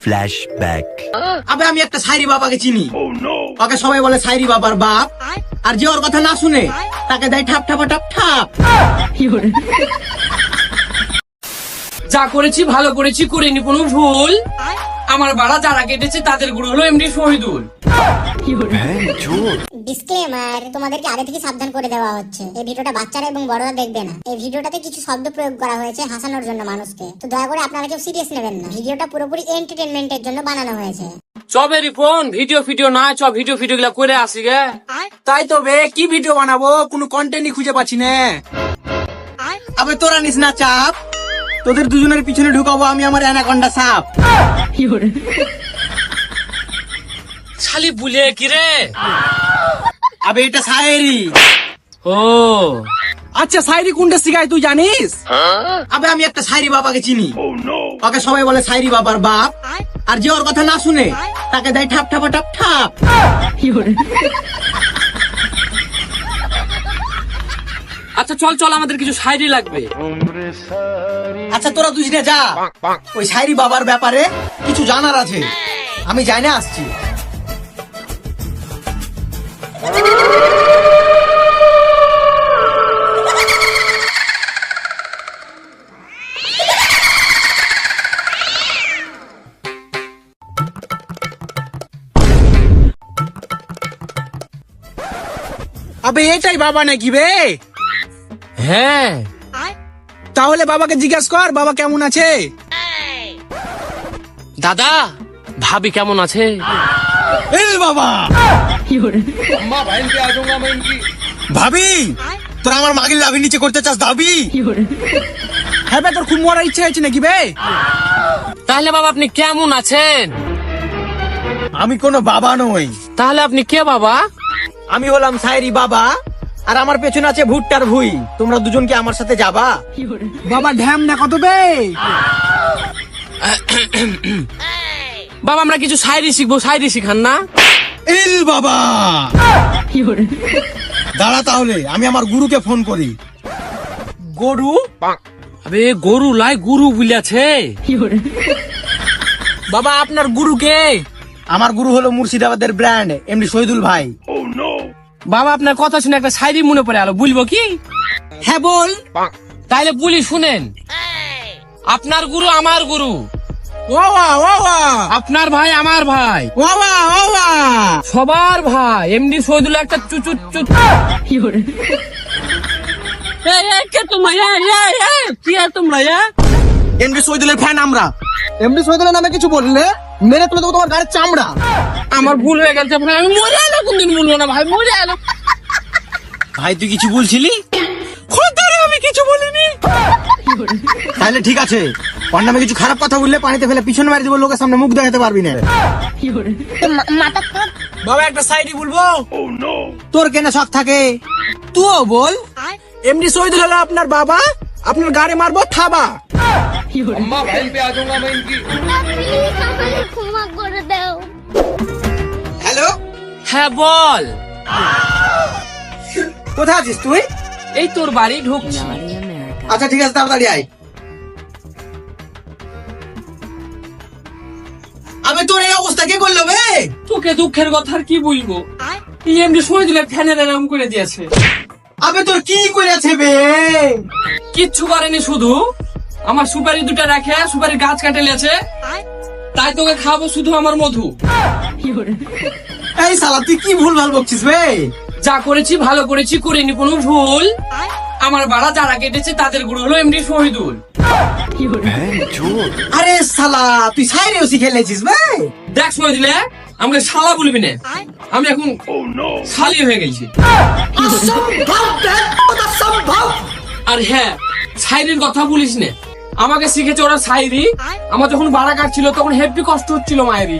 Flashback. আবে আমি একটা সাইরি বাবাকে চিনি। ওকে সবাই বলে সাইরি বাবার বাপ। আর যে ওর কথা না শুনে তাকে দেয় ঠাপ ঠাপা ঠাপ ঠাপ। যা করেছি ভালো করেছি, করিনি কোনো ভুল। আমার বাড়া যারা কেটেছে তাদের গুরু হলো এমডি শহীদুল। ডিসক্লেমার, তোমাদেরকে আগে থেকে সাবধান করে দেওয়া হচ্ছে এই ভিডিওটা বাচ্চারা এবং বড়রা দেখবে না। এই ভিডিওটাতে কিছু শব্দ প্রয়োগ করা হয়েছে হাসানোর জন্য মানুষকে, তো দয়া করে আপনারা কেউ সিরিয়াস নেবেন না। ভিডিওটা পুরোপুরি এন্টারটেইনমেন্টের জন্য বানানো হয়েছে। চবেরি ফোন ভিডিও না চ ভিডিও গুলা করে আসি গে। তাই তো বে, কি ভিডিও বানাবো, কোনো কন্টেন্টই খুঁজে পাচ্ছি না। আবে তোরা নিস না চাপ, তোদের দুজনের পিছনে ঢুকাবো আমি আমার অ্যানাকন্ডা সাপ। শালি বুলে কি রে? আবে এটা সায়েরি। ও আচ্ছা সাইরি কোনটা শিখায় তুই জানিস? আবে আমি একটা সাইরি বাবাকে চিনি। ওকে সবাই বলে সাইরি বাবার বাপ। আর যে ওর কথা না শুনে তাকে দেয় ঠাপ ঠাপা ঠাপ ঠাপ। আচ্ছা চল আমাদের কিছু শায়রি লাগবে। আচ্ছা তোরা দুজনে যা, ওই সাইরি বাবার ব্যাপারে কিছু জানার আছে, আমি যাই না আসছি। আবে এটাই বাবা নাকি বে? হ্যাঁ তাহলে বাবাকে জিজ্ঞাসা কর বাবা কেমন আছে। দাদা ভাবি কেমন আছে? এই বাবা ভাবি, তোরা আমার মাগির লাভি নিচে করতে চাস দাবি? হ্যাঁ বে, তোর খুব মরার ইচ্ছা হয়েছে নাকি বে? তাহলে বাবা আপনি কেমন আছেন? আমি কোনো বাবা নই, তাহলে আপনি কে বাবা? আমি হলাম সাইরি বাবা, আর আমার পেছনে আছে ভুট্টার ভুই। তোমরা দুজন কি আমার সাথে যাবা? বাবা ঢ্যাম না কত বে? বাবা আমরা কিছু শায়রি শিখবো, শায়রি শিখান না? ইল বাবা দাঁড়া, তাহলে আমি আমার গুরুকে ফোন করি। গরু? আবে গরু লাই গুরু বুলাছে। বাবা আপনার গুরু কে? আমার গুরু হলো মুর্শিদাবাদের ব্র্যান্ড এমডি শহীদুল ভাই। বাবা আপনার কথা শুনে একটা শায়রি মনে পড়ে আলো, বলবো কি? হ্যাঁ বল। তাইলে বলি শুনেন। আপনার গুরু আমার গুরু, ওয়া ওয়া আপনার ভাই আমার ভাই, ওয়া ওয়া সবার ভাই এমডি শহীদুল একটা চুচুচ চুচ। কে তোমরা? কি আর তোমরা? এমডি শহীদুলের ফ্যান আমরা। এমডি শহীদুলের নামে কিছু বললে মেরে তুলে দেবো তোমার গাড়ির চামড়া। আমার ভুল হয়ে গেছে ভাই, আমি মরে এলো, কোনদিন বলবো না ভাই, মরে এলো। ভাই তুই কিছু বলছিলি? খোদারে আমি কিছু বলিনি। তাহলে ঠিক আছে, ওর নামে কিছু খারাপ কথা বললে পানিতে ফেলে পিছনে মারি দেবো, লোকের সামনে মুখ দেখাতে পারবি না। বাবা একটা সাইডি বলবো? তোর কেন শখ থাকে তুইও বল। এমডি শহীদুল হলো আপনার বাবা, আপনার গাড়ি মারবো থাবা। ক্ষমা করে দাও। হ্যালো, হ্যাঁ বল। কোথায় আছিস তুই? এই তোর বাড়ি ঢুকছি। আচ্ছা ঠিক আছে, তাড়াতাড়ি আয়। আবে তোর এই অবস্থা কে করলো বে? তোকে দুঃখের কথা আর কি বলবো, এমডি শহীদুলের ফ্যানের এরকম করে দিয়েছে। আবে তোর কি করেছে বে? কিচ্ছু করেনি, শুধু আমার সুপারি দুটা রাখে সুপারি গাছ কাটে লেছে, তাই তোকে খাবো শুধু আমার মধু। এই শালা তুই কি ভুল ভাল বকছিস বে? যা করেছি ভালো করেছি, করিনি কোনো ভুল। আমার বাড়া যারা কেটেছে তাদের গুরু হলো এমডি শহীদুল। আরে শালা তুই সাইরেও শিখে লেছিস বে? দেখ শহীদুলে আমাকে শালা বলবি না, আমি এখন শালি হয়ে গেছি। আর হ্যাঁ শায়রির কথা বলিস না, আমাকে শিখেছে ওরা শায়রি। আমার যখন বাড়া কাটছিল তখন হেভি কষ্ট হচ্ছিল মায়েরই।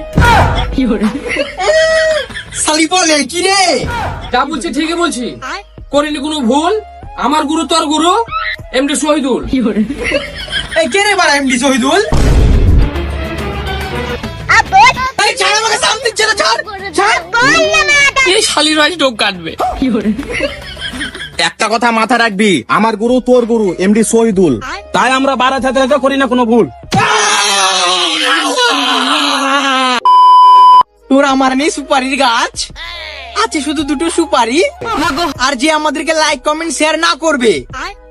শালি বলে কি রে? যা বলছি ঠিকই বলছি, করিনি কোনো ভুল। আমার গুরু তোর গুরু এমডি শহীদুল। এই কে রে বাড়া এমডি শহীদুল? এই ছাড় আমাকে, সামনে ছেড়ে ছাড় ছাড়। এই শালির আজ ডোক কাটবে। একটা কথা মাথা রাখবি, আমার গুরু তোর গুরু এমডি শহীদুল, তাই আমরা বাড়া থাকতে করি না কোনো ভুল। আমার নেই সুপারির গাছ, আছে শুধু দুটো সুপারি। আর যে আমাদেরকে লাইক কমেন্ট শেয়ার না করবে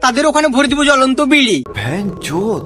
তাদের ওখানে ভরে দিব জ্বলন্ত বিড়ি। भैंचोद।